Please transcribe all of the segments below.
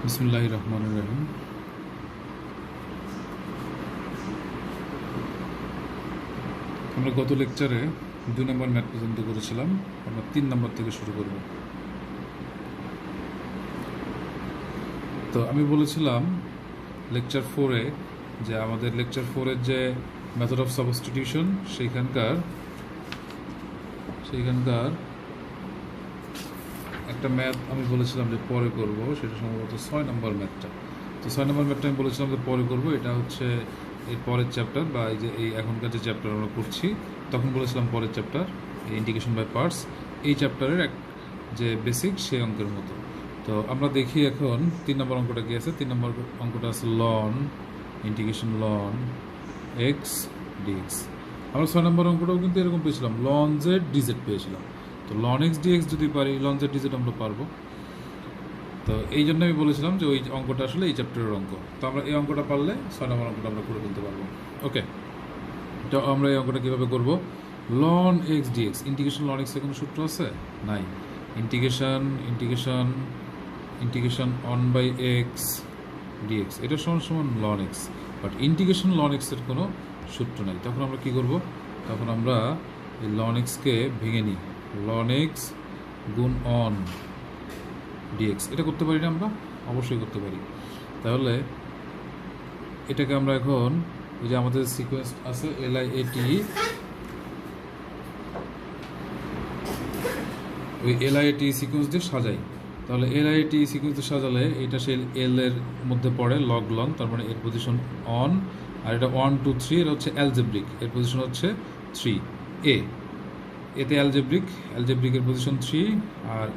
বিসমিল্লাহির রহমানির রহিম। আমরা গত লেকচারে 2 নম্বর ম্যাথ পর্যন্ত করেছিলাম। আমরা 3 নম্বর থেকে শুরু করব। তো আমি বলেছিলাম লেকচার 4-এ যে আমাদের লেকচার 4-এর যে মেথড অফ সাবস্টিটিউশন সেইখানকার একটা ম্যাথ আমি বলেছিলাম যে পরে করব, সেটা সম্ভবত 6 নম্বর ম্যাথটা। তো 6 নম্বর ম্যাথটা আমি বলেছিলাম যে পরে করব। এটা হচ্ছে এর পরের চ্যাপ্টার, বা এই যে এই এখনকার যে চ্যাপ্টার আমরা করছি তখন বলেছিলাম পরের চ্যাপ্টার ইন্টিগ্রেশন বাই পার্টস, এই চ্যাপ্টারের এক যে বেসিক সেই অঙ্কের মতো। তো আমরা দেখি এখন 3 নম্বর অঙ্কটা কি আছে। 3 নম্বর অঙ্কটা আছে ln integration ln x dx. আমরা 6 নম্বর অঙ্কটাও কিন্তু এরকম পেয়েছিলাম, লন জেড ডিজেড পেয়েছিলাম। তো লন এক্স ডিএক্স যদি পারি, লন জেড ডিজেড আমরা পারবো। তো এই জন্য আমি বলেছিলাম যে ওই অঙ্কটা আসলে এই চ্যাপ্টারের অঙ্ক। তো আমরা এই অঙ্কটা পারলে 6 নম্বর অঙ্কটা আমরা করে ফেলতে পারবো। ওকে, তো আমরা এই অঙ্কটা কীভাবে করব? Ln x dx, integration ln এক্সের কোনো সূত্র আছে? নাই। Integration one by x dx, এটা সমান সমান ln x, but integration ln এক্সের কোনো সূত্র নাই। তখন আমরা কি করব? তখন আমরা এই লন এক্সকে ভেঙে নিই, লন এক্স গুণ অন ডিএক্স। এটা করতে পারি না আমরা? অবশ্যই করতে পারি। তাহলে এটাকে আমরা এখন ওই যে আমাদের সিকোয়েন্স আছে LIAT, ওই LIAT সিকোয়েন্স দিয়ে সাজাই। তাহলে LIAT সিকোয়েন্স দিয়ে সাজালে এটা সেই এল এর মধ্যে পড়ে, লগ লন, তার মানে এর পজিশন অন, আর এটা 1 2 3 এটা হচ্ছে অ্যালজেব্রিক, এর পজিশন হচ্ছে 3 এতে অ্যালজেব্রিকের পজিশন 3, আর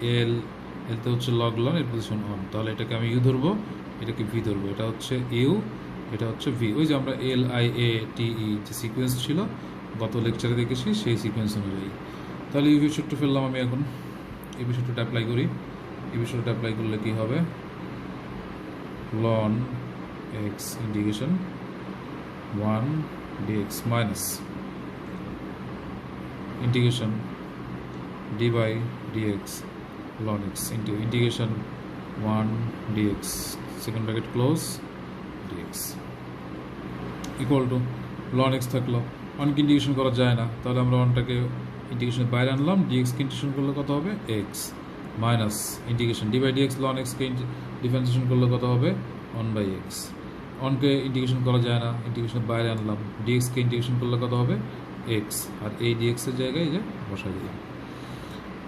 এলতে হচ্ছে লগ লন, এর পজিশন অন। তাহলে এটাকে আমি ইউ ধরবো, এটাকে ভি ধরবো। এটা হচ্ছে ইউ, এটা হচ্ছে ভি। ওই যে আমরা LIATE যে সিকোয়েন্স ছিল গত লেকচারে দেখেছি, সেই সিকোয়েন্স অনুযায়ী। তাহলে ইউ সূত্র ফেললাম আমি এখন। এই সূত্রটা অ্যাপ্লাই করি। এই সূত্রটা অ্যাপ্লাই করলে কি হবে? Ln x integration 1 dx minus integration d by dx ln x into integration 1 dx second bracket close dx equal to ln x থাকলো। 1 কে ইন্টিগ্রেশন করা যায় না, তাহলে আমরা 1টাকে ইন্টিগ্রেশনের বাইরে আনলাম, dx কে ইন্টিগ্রেশন করলে কত হবে? x minus integration d by dx ln x কে ডিফারেন্সিয়েশন করলে কত হবে? 1 বাই x। 1 কে ইন্টিগ্রেশন করা যায় না, ইন্টিগ্রেশনের বাইরে আনলাম, dx কে ইন্টিগ্রেশন করলে কত হবে? x, আর এই dx এর জায়গায় যে বসাই দিলাম।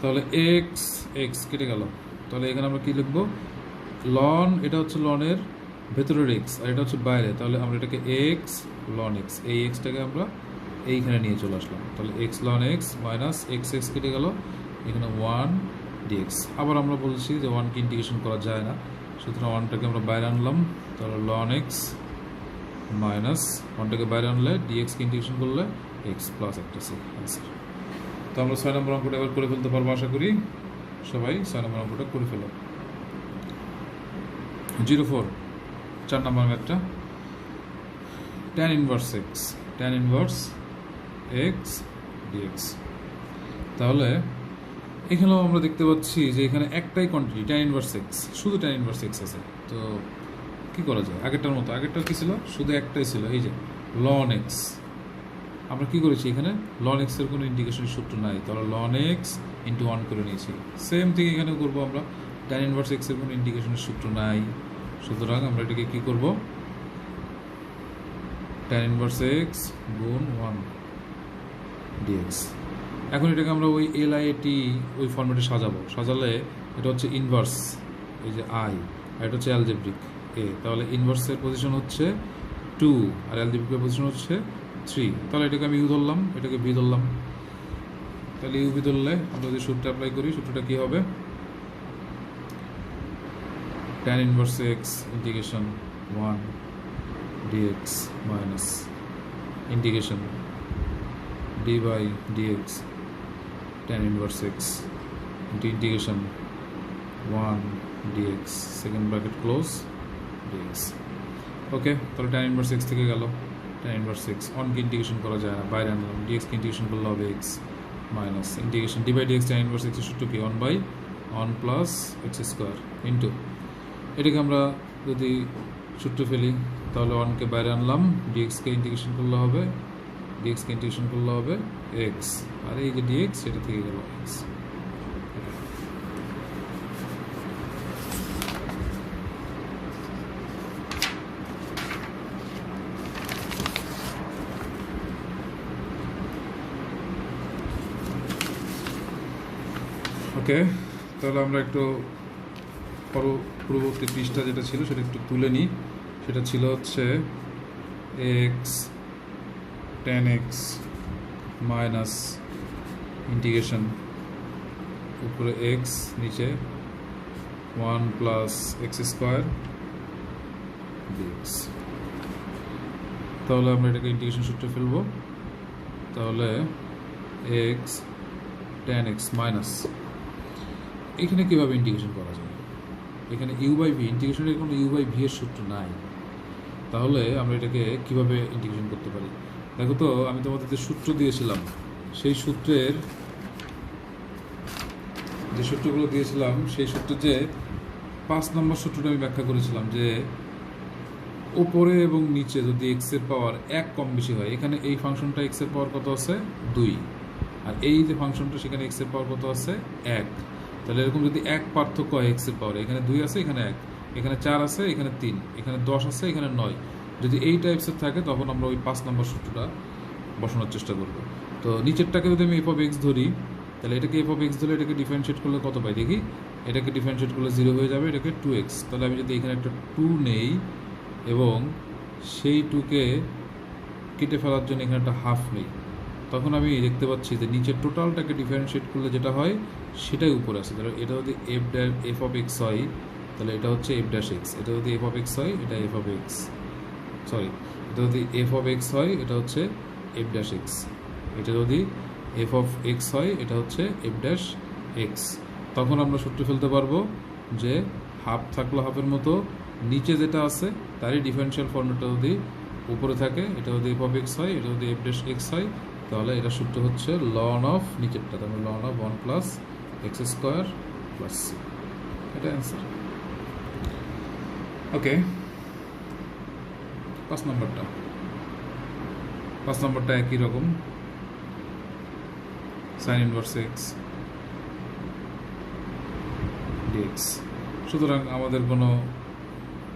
তাহলে এক্স এক্স কেটে গেল। তাহলে এখানে আমরা কি লিখবো? লন, এটা হচ্ছে লনের ভেতরের এক্স, আর এটা হচ্ছে বাইরে। তাহলে আমরা এটাকে এক্স লন এক্স, এই এক্সটাকে আমরা এইখানে নিয়ে চলে আসলাম। তাহলে x ln x minus x x কেটে গেল, এখানে 1 ডিএক্স। আবার আমরা বলছি যে 1কে ইন্টিগ্রেশন করা যায় না, সুতরাং 1টাকে আমরা বাইরে আনলাম। তাহলে লন এক্স মাইনাস 1টাকে বাইরে আনলে ডিএক্সকে ইন্টিগ্রেশন করলে এক্স প্লাস একটা সি অ্যান্সার। তো আমরা 6 নম্বর অঙ্কটা এবার করে ফেলতে পারবো, আশা করি সবাই 6 নম্বর অঙ্কটা করে ফেলো। 04 4 নম্বর ম্যাথটা, tan ইনভার্স এক্স ডিএক্স। তাহলে এখানেও আমরা দেখতে পাচ্ছি যে এখানে একটাই কোয়ান্টিটি tan ইনভার্স এক্স, শুধু tan ইনভার্স এক্স আছে। তো কি করা যায়? আগেরটার মতো, আগেরটার কি ছিল? শুধু একটাই ছিল, এই যে লন এক্স। আমরা কি করেছি এখানে? লন এক্স এর কোনো ইন্টিগ্রেশনের সূত্র নাই, তাহলে লন এক্স ইন্টু 1 করে নিয়েছি। সেম থিং এখানে করবো আমরা, tan ইনভার্স এক্স এর কোনো ইন্টিগ্রেশনের সূত্র নাই, সুতরাং আমরা এটাকে কি করব? tan ইনভার্স এক্স গুণ 1 ডিএক্স। এখন এটাকে আমরা ওই LIAT ওই ফর্মেটে সাজালে এটা হচ্ছে ইনভার্স, এই যে আই, আর এটা হচ্ছে অ্যালজেব্রিক এ। তাহলে ইনভার্সের পজিশন হচ্ছে 2 আর অ্যালজেব্রিকের পজিশন হচ্ছে 3। তাহলে এটাকে আমি ইউ ধরলাম, এটাকে ভি ধরলাম। তাহলে ইউ ভি ধরলে আমরা যদি সূত্রটা অ্যাপ্লাই করি, সূত্রটা কি হবে? tan inverse x integration 1 dx minus integration d by dx tan inverse x into integration 1 dx second bracket close dx. Okay, তাহলে tan ইনভার্স এক্স থেকে গেল tan ইনভার্স এক্স। 1 কে ইন্টিগ্রেশন করা যায় না, বাইরে আনলাম, ডিএক্স কে ইন্টিগ্রেশন করলে হবে x minus integration d by dx tan inverse এক্সের সূত্র কি? 1 by 1 plus x square into এটাকে আমরা যদি সূত্র ফেলি তাহলে 1কে বাইরে আনলাম, ডিএক্সকে ইন্টিগ্রেশন করলে হবে, ডিএক্সকে ইন্টিগ্রেশন করলে হবে এক্স, আর এই যে ডিএক্স এটা থেকে গেল এক্স। ওকে, তাহলে আমরা একটু পূর্ববর্তী পৃষ্ঠা যেটা ছিল সেটা একটু তুলে নিই। সেটা ছিল হচ্ছে x tan x minus integration উপরে এক্স নিচে 1 প্লাস এক্স স্কোয়ার ডিএক্স। তাহলে আমরা এটাকে ইন্টিগ্রেশন সূত্রে ফেলবো। তাহলে এক্স tan x মাইনাস, এখানে কীভাবে ইন্টিগ্রেশন করা যায়? এখানে ইউ বাই ভি, ইন্টিগ্রেশনের কোনো ইউ বাই ভি এর সূত্র নাই। তাহলে আমরা এটাকে কীভাবে ইন্টিগ্রেশন করতে পারি? দেখো তো, আমি তোমাদের যে সূত্র দিয়েছিলাম সেই সূত্রের যে সূত্রগুলো দিয়েছিলাম সেই সূত্রের যে 5 নম্বর সূত্রটা আমি ব্যাখ্যা করেছিলাম যে উপরে এবং নিচে যদি এক্সের পাওয়ার 1 কম বেশি হয়, এখানে এই ফাংশনটা এক্সের পাওয়ার কত আছে 2, আর এই যে ফাংশনটা সেখানে এক্সের পাওয়ার কত আছে 1। তাহলে এরকম যদি 1 পার্থক্য হয় এক্সের পাওয়ারে, এখানে 2 আছে এখানে 1, এখানে 4 আছে এখানে 3, এখানে 10 আছে এখানে 9, যদি এই টাইপসের থাকে তখন আমরা ওই 5 নম্বর সূত্রটা বসানোর চেষ্টা করব। তো নিচেরটাকে যদি আমি এফ অফ এক্স ধরি, তাহলে এটাকে এফ অফ এক্স ধরে এটাকে ডিফারেন্সিয়েট করলে কত পাই দেখি? এটাকে ডিফারেন্সিয়েট করলে 0 হয়ে যাবে, এটাকে 2x। তাহলে আমি যদি এখানে একটা 2 নেই এবং সেই 2কে কেটে ফেলার জন্য এখানে একটা হাফ নেই, তখন আমি দেখতে পাচ্ছি যে নিচের টোটালটাকে ডিফারেন্সিয়েট করলে যেটা হয় সেটাই উপরে আসে। তাহলে এটা যদি এফ অফ এক্স হয় তাহলে এটা হচ্ছে এফ ড্যাশ এক্স, এটা যদি এফ অফ এক্স হয় এটা এফ অফ এক্স, সরি এটা যদি এফ অফ এক্স হয় এটা হচ্ছে এফ ড্যাশ এক্স, এটা যদি এফ অফ এক্স হয় এটা হচ্ছে এফ ড্যাশ এক্স। তখন আমরা সূত্র ফেলতে পারবো যে হাফ থাকলো হাফের মতো, নিচে যেটা আছে তারই ডিফারেন্সিয়াল ফর্মুলাটা যদি উপরে থাকে, এটা যদি এফ অফ এক্স হয় এটা যদি এফ ড্যাশ এক্স হয়, তাহলে এটা সূত্র হচ্ছে লন অফ নিচেরটা, তাহলে ln of 1 plus x square plus c, এটা অ্যান্সার। ওকে, 5 নম্বরটা একই রকম, সাইন ইনভার্স এক্স ডিএক্স। সুতরাং আমাদের কোনো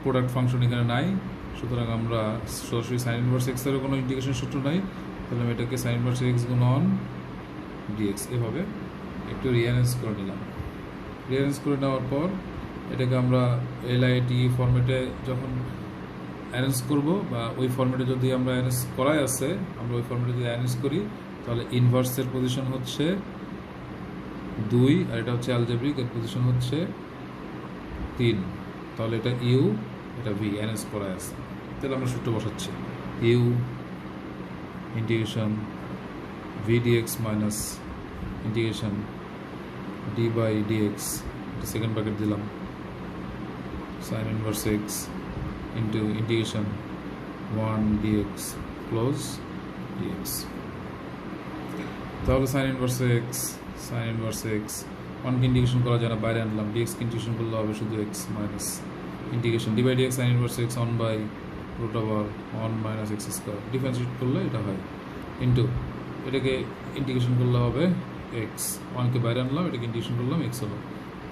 প্রোডাক্ট ফাংশন এখানে নাই, সুতরাং আমরা সরাসরি সাইন ইনভার্স এক্স এর কোনো ইন্টিগ্রেশন সূত্র নাই, তাহলে আমি এটাকে সাইন ইনভার্স এক্স গুণ অন ডিএক্স এভাবে একটু রিঅ্যারেঞ্জ করে নিলাম। রিঅ্যারেঞ্জ করে নেওয়ার পর এটাকে আমরা এলআইটি ফরম্যাটে যখন অ্যারেঞ্জ করব, বা ওই ফরম্যাটে যদি আমরা অ্যারেঞ্জ করাই আছে আমরা ওই ফরম্যাটে যদি অ্যারেঞ্জ করি, তাহলে ইনভার্সের পজিশন হচ্ছে 2 আর এটা হচ্ছে অ্যালজেব্রিক, এর পজিশন হচ্ছে 3, তাহলে এটা ইউ এটা ভি অ্যারেঞ্জ করা আছে। তাহলে আমরা সূত্র বসাচ্ছি u integration v dx minus integration d by dx, second bracket দিলাম, sine inverse x into integration 1 dx close dx. তাহলে সাইন ইনভার্স এক্স 1কে ইন্টিগ্রেশন করা যায় না, বাইরে আনলাম, ডিএক্সকে ইন্টিগ্রেশন করলে হবে শুধু x minus integration d by dx sine inverse x 1 by root over 1 minus x square, differentiate করলে এটা হয় ইন্টু এটাকে ইন্টিগ্রেশন করলে হবে এক্স, 1কে বাইরে আনলাম, এটাকে ইন্টিগ্রেশন করলাম এক্স হলো,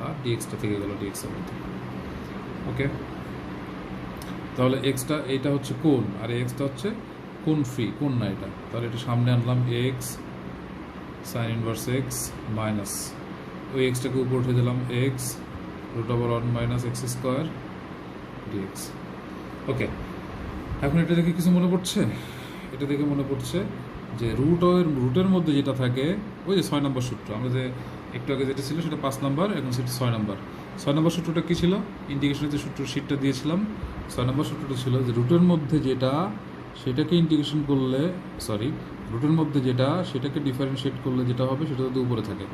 আর ডিএক্সটা থেকে গেল ডিএক্স এর মধ্যে। ওকে, তাহলে এক্সটা এইটা হচ্ছে কোণ, আর এক্সটা হচ্ছে কোণ ফ্রি, কোণ না এটা, তাহলে এটা সামনে আনলাম x sine inverse x minus ওই এক্সটাকে উপর উঠে দিলাম x root over 1 minus x square dx. Okay, এখন এটা দেখে কিছু মনে পড়ছে? এটা দেখে মনে পড়ছে যে রুটের মধ্যে যেটা থাকে ওই যে 6 নম্বর সূত্র, আমরা যে একটু আগে যেটা ছিল সেটা 5 নম্বর, এখন সেটা 6 নম্বর। 6 নম্বর সূত্রটা কী ছিল? ইন্টিগ্রেশনের যে সূত্র শীটটা দিয়েছিলাম, 6 নম্বর সূত্রটা ছিল যে রুটের মধ্যে যেটা সেটাকে ইন্টিগ্রেশন করলে, রুটের মধ্যে যেটা সেটাকে ডিফারেন্সিয়েট করলে যেটা হবে সেটা যদি উপরে থাকে,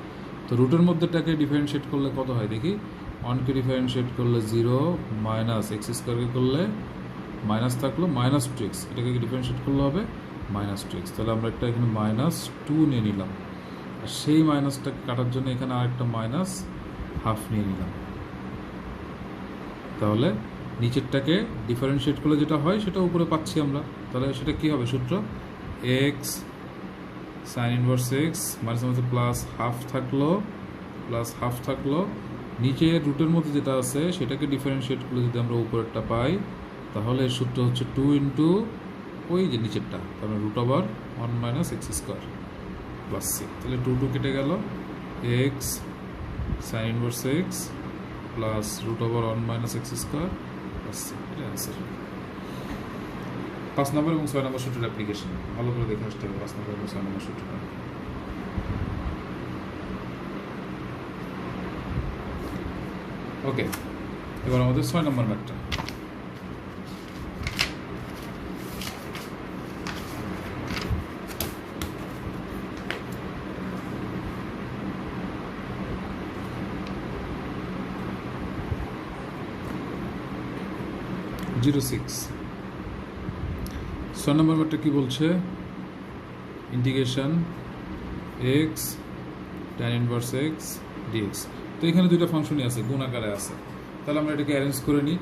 তো রুটের মধ্যেটাকে ডিফারেন্সিয়েট করলে কত হয় দেখি? 1কে ডিফারেন্সিয়েট করলে 0, মাইনাস এক্স স্কোয়ারকে করলে মাইনাস থাকলো মাইনাস 2x, এটাকে ডিফারেন্সিয়েট করলে হবে মাইনাস 2x। তাহলে আমরা একটা এখানে মাইনাস 2 নিয়ে নিলাম, আর সেই মাইনাসটাকে কাটার জন্য এখানে আরেকটা মাইনাস হাফ নিয়ে নিলাম। তাহলে নিচেরটাকে ডিফারেন্সিয়েট করলে যেটা হয় সেটা উপরে পাচ্ছি আমরা। তাহলে সেটা কী হবে সূত্র? X sine inverse x minus মধ্যে প্লাস হাফ থাকলো নিচে রুটের মধ্যে যেটা আছে সেটাকে ডিফারেন্সিয়েট করলে যদি আমরা উপরেরটা পাই তাহলে এর সূত্র হচ্ছে 2 ইন্টু ওই যে নিচেরটা, তাহলে root over 1 minus x square plus c. তাহলে 2 কেটে গেল, x sine inverse x plus root over 1 minus x square plus c. এটা অ্যান্সার। 5 নম্বর এবং 6 নম্বর সূত্রের অ্যাপ্লিকেশন ভালো করে দেখে আসতে হবে। 5 নম্বর এবং 6 নম্বর সূত্রটা। ওকে, এবার আমাদের 6 নম্বর ম্যাথটা। জিরো 6 নম্বর ম্যাথটা কি বলছে? Integration x tan inverse x dx. তো এখানে দুইটা ফাংশনই আছে, গুণ আকারে আছে। তাহলে আমরা এটাকে অ্যারেঞ্জ করে নিই।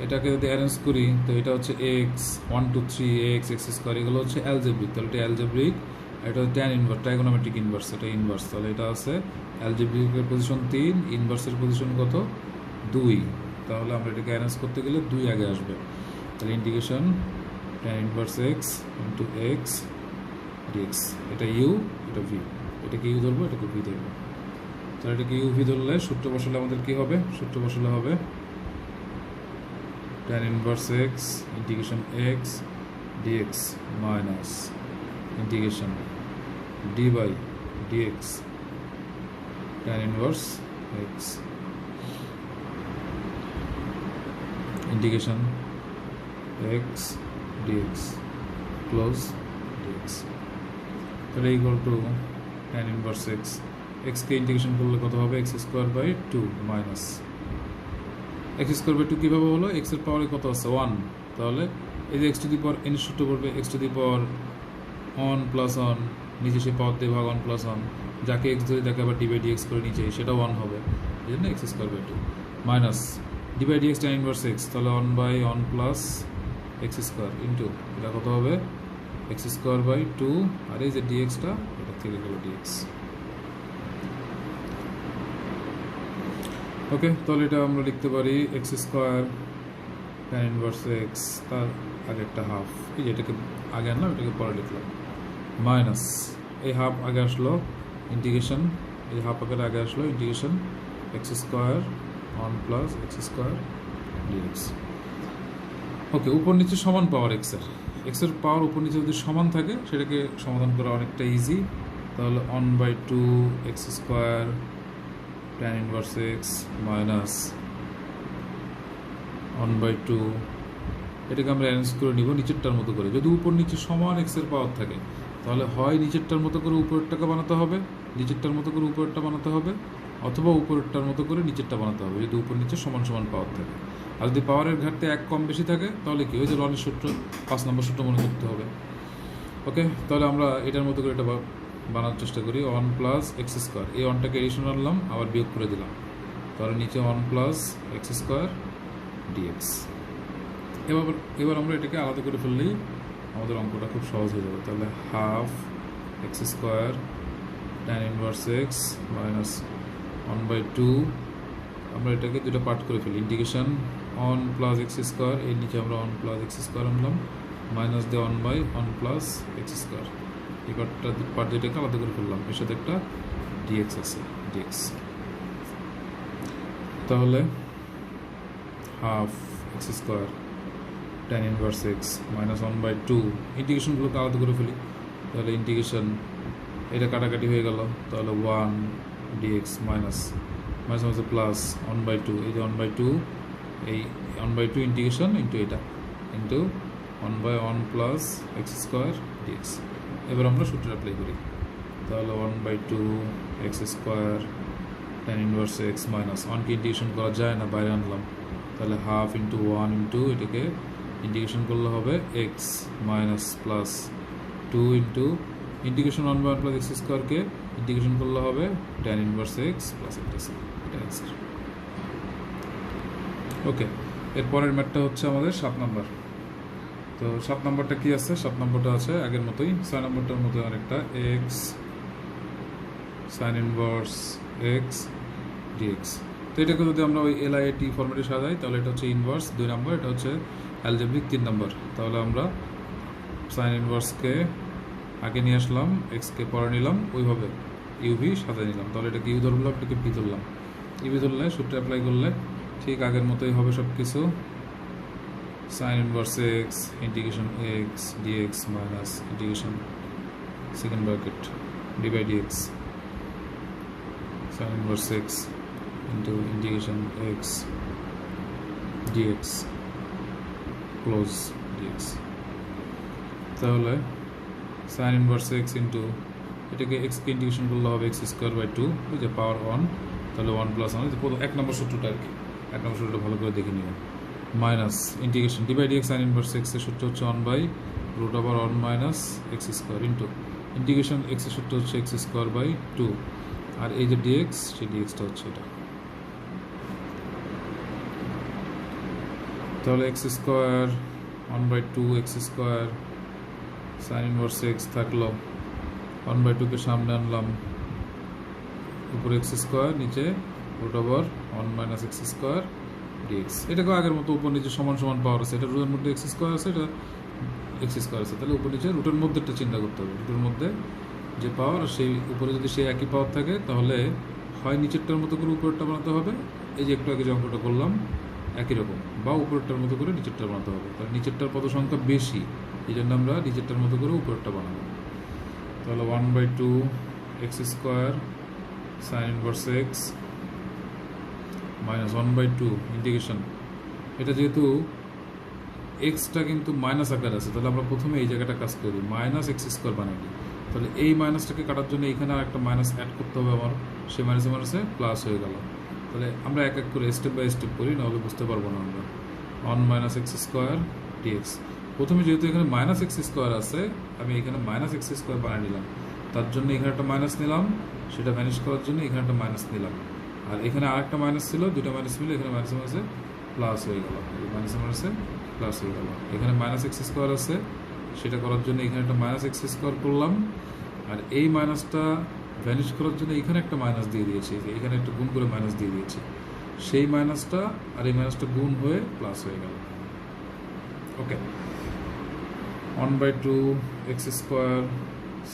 এটাকে যদি অ্যারেঞ্জ করি তো এটা হচ্ছে এক্স 1 2 3 এক্স এক্স স্কোয়ার, এগুলো হচ্ছে অ্যালজেব্রিক। তাহলে এটা অ্যালজেব্রিক, এটা হচ্ছে ট্যান ইনভার্স ট্রাইগোনোমেট্রিক ইনভার্স, এটা ইনভার্স। তাহলে এটা আছে অ্যালজেব্রিকের পজিশন 3, ইনভার্সের পজিশন কত? 2। তাহলে আমরা এটাকে অ্যারেঞ্জ করতে গেলে 2 আগে আসবে। তাহলে integration tan inverse x into x dx. এটা ইউ, এটা ভি। এটাকে ইউ ধরবো, এটাকে ভি ধরবো। তাহলে এটাকে ইউ ভি ধরলে সূত্র বসালে আমাদের কী হবে? সূত্র বসালে হবে tan inverse x integration x dx minus integration d by dx tan inverse x integration x dx close dx. তাহলে equal to tan inverse x, এক্সকে ইন্টিগ্রেশন করলে কত হবে? X square by 2 minus x square by 2 কীভাবে হলো? এক্সের পাওয়ারে কত আছে? 1। তাহলে এই যে x to the power N সূত্র করবে, x to the power 1 plus 1, নিচে সে পাওয়ার দিয়ে ভাগ 1 প্লাস 1, যাকে এক্স ধরে তাকে আবার ডি বাই ডি এক্স করে নিচে সেটা 1 হবে, এই জন্য x square by 2 minus d by d x tan inverse x, তাহলে 1 by 1 plus x square into এটা কত হবে? এক্স স্কোয়ার বাই 2, আর এই যে ডিএক্সটা এটা থেকে গেল ডিএক্স। ওকে, তাহলে এটা আমরা লিখতে পারি x square tan inverse x, তার আগে একটা হাফ, এই যে এটাকে আগে আনলাম, এটাকে পরে লিখলাম, মাইনাস এই হাফ আগে আসলো ইন্টিগ্রেশন, এই হাফ আগে আসলো integration x square 1 plus x square dx. Okay, উপর নিচে সমান পাওয়ার এক্সের পাওয়ার উপর নিচে যদি সমান থাকে সেটাকে সমাধান করা অনেকটা ইজি। তাহলে 1 by 2 x square tan inverse x minus 1 by 2, এটাকে আমরা অ্যারেঞ্জ করে নিব নিচেরটার মতো করে। যদি উপর নিচে সমান এক্সের পাওয়ার থাকে তাহলে হয় নিচেরটার মতো করে উপরেরটাকে বানাতে হবে, নিচেরটার মতো করে উপরেরটা বানাতে হবে, অথবা উপরেরটার মতো করে নিচেরটা বানাতে হবে যদি উপর নিচে সমান সমান পাওয়ার থাকে। আর যদি পাওয়ারের ঘাটতি 1 কম বেশি থাকে তাহলে কি? ওই যে রনের সূত্র, 5 নম্বর সূত্র মনে করতে হবে। ওকে, তাহলে আমরা এটার মতো করে এটা বানানোর চেষ্টা করি। 1 প্লাস এক্স স্কোয়ার, এই 1টাকে এডিশন আনলাম, আবার বিয়োগ করে দিলাম, তাহলে নিচে 1 প্লাস এক্স স্কোয়ার ডিএক্স। এবার আমরা এটাকে আলাদা করে ফেললেই আমাদের অঙ্কটা খুব সহজ হয়ে যাবে। তাহলে half x square tan inverse x minus 1 by 2, আমরা এটাকে দুটো পার্ট করে ফেলি। ইন্টিগ্রেশন 1 প্লাস এক্স স্কোয়ার, এর নিচে আমরা 1 প্লাস এক্স স্কোয়ার আনলাম, মাইনাস দিয়ে 1 বাই 1 প্লাস এক্স স্কোয়ার। এই পার্ট দুইটাকে আলাদা করে ফেললাম, এর সাথে একটা ডিএক্স আছে, ডিএক্স। তাহলে half x square tan inverse x minus 1 by 2, ইন্টিগ্রেশনগুলোকে আলাদা করে ফেলি। তাহলে ইন্টিগ্রেশন এটা কাটাকাটি হয়ে গেল, তাহলে 1 ডিএক্স মাইনাস মাঝে প্লাস 1 বাই 2, এই যে 1 বাই 2, এই 1 বাই 2 ইন্টিগ্রেশন ইন্টু এটা into 1 by 1 plus x square dx. এবার আমরা সূত্র অ্যাপ্লাই করি। তাহলে 1 by 2 x square tan inverse x minus 1কে ইন্টিগ্রেশন করা যায় না, বাইরে আনলাম, তাহলে হাফ ইন্টু 1 ইন্টু এটাকে ইন্টিগ্রেশন করলে হবে x minus plus 2 into integration 1 by 1 plus x স্কোয়ারকে ইন্টিগ্রেশন করলে হবে ট্যান ইনভার্স এক্স প্লাস এটা অ্যান্সার। ওকে, এরপরের ম্যাথটা হচ্ছে আমাদের 7 নম্বর। তো 7 নম্বরটা কি আছে? 7 নম্বরটা আছে আগের মতোই, 6 নম্বরটার মতো আরেকটা x sine inverse x dx. তো এটাকে যদি আমরা ওই এলআইটি ফর্মেটে সাজাই তাহলে এটা হচ্ছে ইনভার্স 2 নম্বর, এটা হচ্ছে অ্যালজেব্রিক 3 নম্বর। তাহলে আমরা সাইন ইনভার্সকে আগে নিয়ে আসলাম, এক্সকে পরে নিলাম, ওইভাবে ইউভি সাজাই নিলাম। তাহলে এটাকে ইউ ধরলাম, এটাকে ভি ধরলাম। ইউভি ধরলে সূত্র অ্যাপ্লাই করলে ঠিক আগের মতোই হবে সব কিছু। Sine inverse x integration x dx minus integration second bracket d by dx sin inverse x into integration x dx close dx। তাহলে sin inverse x into এটাকে x কে ইন্টিগ্রেশন করলে হবে x স্কয়ার বাই 2, এই যে পাওয়ার 1, তাহলে 1 plus 1 এক নম্বর সূত্রটা আর কি, এক নম্বর সূত্রটা ভালো করে দেখে নিও। Minus integration d by dx sin inverse x এর সূত্র হচ্ছে 1 by root over 1 minus x square into integration x এর সূত্র হচ্ছে x স্কয়ার বাই 2, আর এই যে ডিএক্স সেই ডিএক্সটা হচ্ছে এটা। তাহলে x square 1 by 2 x square sine inverse x থাকলো, 1 বাই 2কে সামনে আনলাম, উপরে এক্স স্কোয়ার, নিচে root over 1 minus x square dx. এটাকেও আগের মতো উপর নিচে সমান সমান পাওয়ার আছে, এটা রুটের মধ্যে এক্স স্কোয়ার আছে, এটা এক্স স্কোয়ার আছে, তাহলে উপর নিচে রুটের মধ্যে একটা চিন্তা করতে হবে। রুটের মধ্যে যে পাওয়ার, সেই উপরে যদি সেই একই পাওয়ার থাকে তাহলে হয় নিচেরটার মতো করে উপরেরটা বানাতে হবে, এই যে একটু আগে যে অঙ্কটা করলাম একই রকম, বা উপরেরটার মতো করে নিচেরটা বানাতে হবে। তাহলে নিচেরটার পদ সংখ্যা বেশি, এই জন্য আমরা নিচেরটার মতো করে উপরেরটা বানাবো। তাহলে 1 by 2 x square sine inverse x minus 1 by 2 integration, এটা যেহেতু এক্সটা কিন্তু মাইনাস আকার আছে, তাহলে আমরা প্রথমে এই জায়গাটা কাজ করি, মাইনাস এক্স স্কোয়ার বানাই দিই। তাহলে এই মাইনাসটাকে কাটার জন্য এখানে আর একটা মাইনাস অ্যাড করতে হবে আমার, সেই মাইনাসে মাইনাসে প্লাস হয়ে গেল। তাহলে আমরা এক এক করে স্টেপ বাই স্টেপ করি, নাহলে বুঝতে পারবো না আমরা। 1 মাইনাস এক্স স্কোয়ার ডিএক্স, প্রথমে যেহেতু এখানে মাইনাস এক্স স্কোয়ার আছে, আমি এখানে মাইনাস এক্স স্কোয়ার বানিয়ে নিলাম, তার জন্য এখানে একটা মাইনাস নিলাম, সেটা ভ্যানিশ করার জন্য এখানে একটা মাইনাস নিলাম, আর এখানে আরেকটা মাইনাস ছিল, দুটো মাইনাস মিলে এখানে মাইনাসে মাইনাসে প্লাস হয়ে গেল, মাইনাসে মাইনাসে প্লাস হয়ে গেল। এখানে মাইনাস এক্স স্কোয়ার আছে, সেটা করার জন্য এখানে একটা মাইনাস এক্স স্কোয়ার করলাম, আর এই মাইনাসটা ভ্যানিশ করার জন্য এখানে একটা মাইনাস দিয়ে দিয়েছি, এখানে একটা গুণ করে মাইনাস দিয়ে দিয়েছি, সেই মাইনাসটা আর এই মাইনাসটা গুণ হয়ে প্লাস হয়ে গেল। Okay, 1 by 2 x square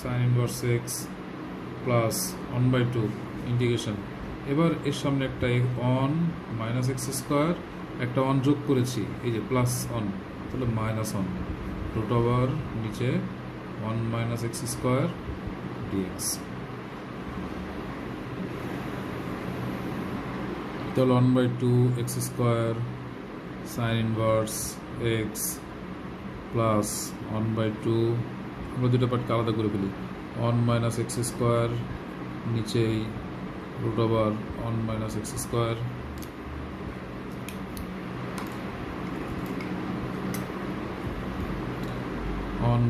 sine inverse x plus 1 by 2 integration, এবার এর সামনে একটা 1 মাইনাস এক্স স্কোয়ার, একটা 1 যোগ করেছি, এই যে প্লাস 1, তাহলে মাইনাস 1 রুট ওভার নিচে 1 মাইনাস এক্স স্কোয়ার ডিএক্স। তাহলে 1 by 2 x square sine inverse x plus 1 by 2, আমরা দুটো পার্টকে আলাদা করে ফেলি, 1 মাইনাস এক্স স্কোয়ার, নিচেই root over 1 minus x square,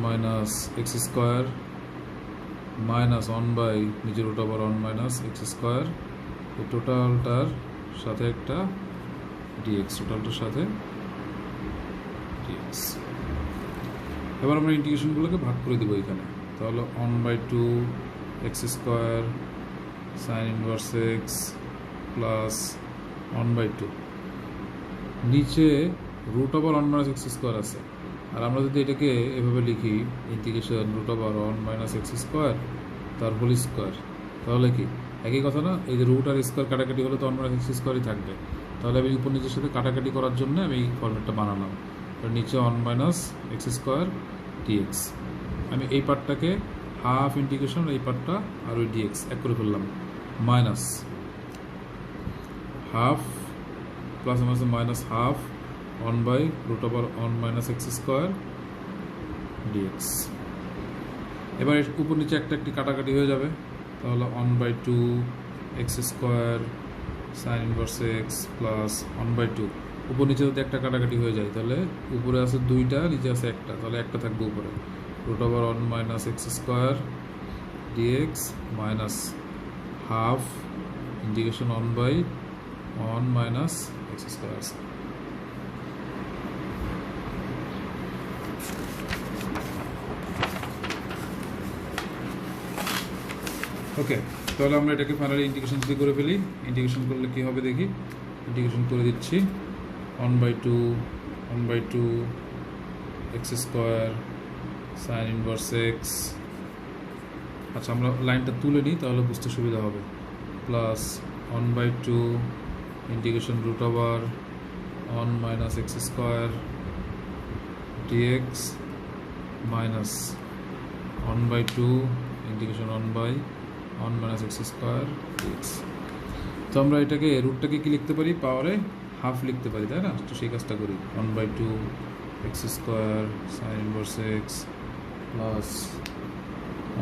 minus x square minus 1 by নিচে root over 1 minus x square, এই টোটালটার সাথে একটা ডিএক্স, টোটালটার সাথে ডিএক্স। এবার আমরা ইন্টিগ্রেশনগুলোকে ভাগ করে দেবো এখানে। তাহলে 1 by 2 x square sine inverse x plus 1 by 2, নিচে root over 1 minus x square আছে, আর আমরা যদি এটাকে এভাবে লিখি integration root over 1 minus x square তার হোল স্কোয়ার, তাহলে কি একই কথা না? এই যে রুট আর স্কোয়ার কাটাকাটি হলে তো 1 মাইনাস এক্স স্কোয়ারই থাকবে, তাহলে আমি উপর নিচের সাথে কাটাকাটি করার জন্য আমি এই ফর্মেটটা বানালাম। নিচে 1 মাইনাস এক্স স্কোয়ার ডিএক্স, আমি এই পার্টটাকে হাফ ইন্টিগ্রেশন, এই পার্টটা আর ওই ডিএক্স এক করে ফেললাম, minus half plus minus half 1 by root over 1 minus x square dx. এবার উপর নিচে একটা একটি কাটাকাটি হয়ে যাবে, তাহলে 1 by 2 x square sine inverse x plus 1 by 2, উপর নিচে যদি একটা কাটাকাটি হয়ে যায় তাহলে উপরে আছে 2টা, নিচে আছে একটা, তাহলে একটা থাকবে উপরে, root over 1 minus x square d x minus half integration 1 by 1 minus x square আছে। ওকে, তাহলে আমরা এটাকে ফাইনালি ইন্টিগ্রেশন যদি করে ফেলি, ইন্টিগ্রেশন করলে কী হবে দেখি। ইন্টিগ্রেশন করে দিচ্ছি 1/2 x square sine inverse x. আচ্ছা, আমরা লাইনটা তুলে নিই তাহলে বুঝতে সুবিধা হবে। Plus 1/2 integration root over 1 minus x square d x minus 1/2 integration 1 minus x square d x. তো আমরা এটাকে রুটটাকে কি লিখতে পারি, পাওয়ারে হাফ লিখতে পারি, তাই না? তো সেই কাজটা করি। 1/2 x square sine inverse x plus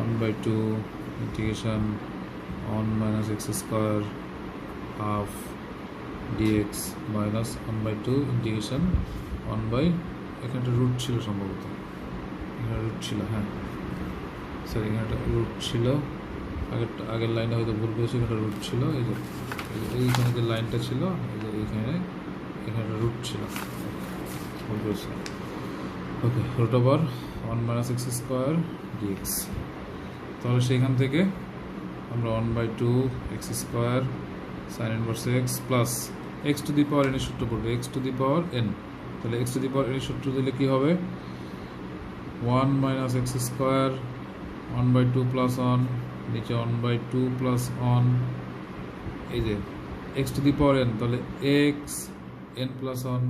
1/2 integration 1 minus x square half d x minus 1/2 integration 1 এখানটা রুট ছিল সম্ভবত, এখানে রুট ছিল, হ্যাঁ সরি এখানটা রুট ছিল, আগের লাইনটা হয়তো ভুল করেছি, এখানটা রুট ছিল, এই যে এইখানে যে লাইনটা ছিল, এই যে এখানে রুট ছিল, ভুল করেছি। Okay, root over 1 minus x square dx. তাহলে সেইখান থেকে আমরা 1/2 x square sine inverse x plus x to the power n এর সূত্র পড়বে, x to the power n. তাহলে x to the power n এর সূত্র দিলে কী হবে, 1 মাইনাস এক্স স্কোয়ার 1/2 প্লাস 1, নিচে 1/2 প্লাস 1, এই যে x to the power n, তাহলে এক্স এন প্লাস 1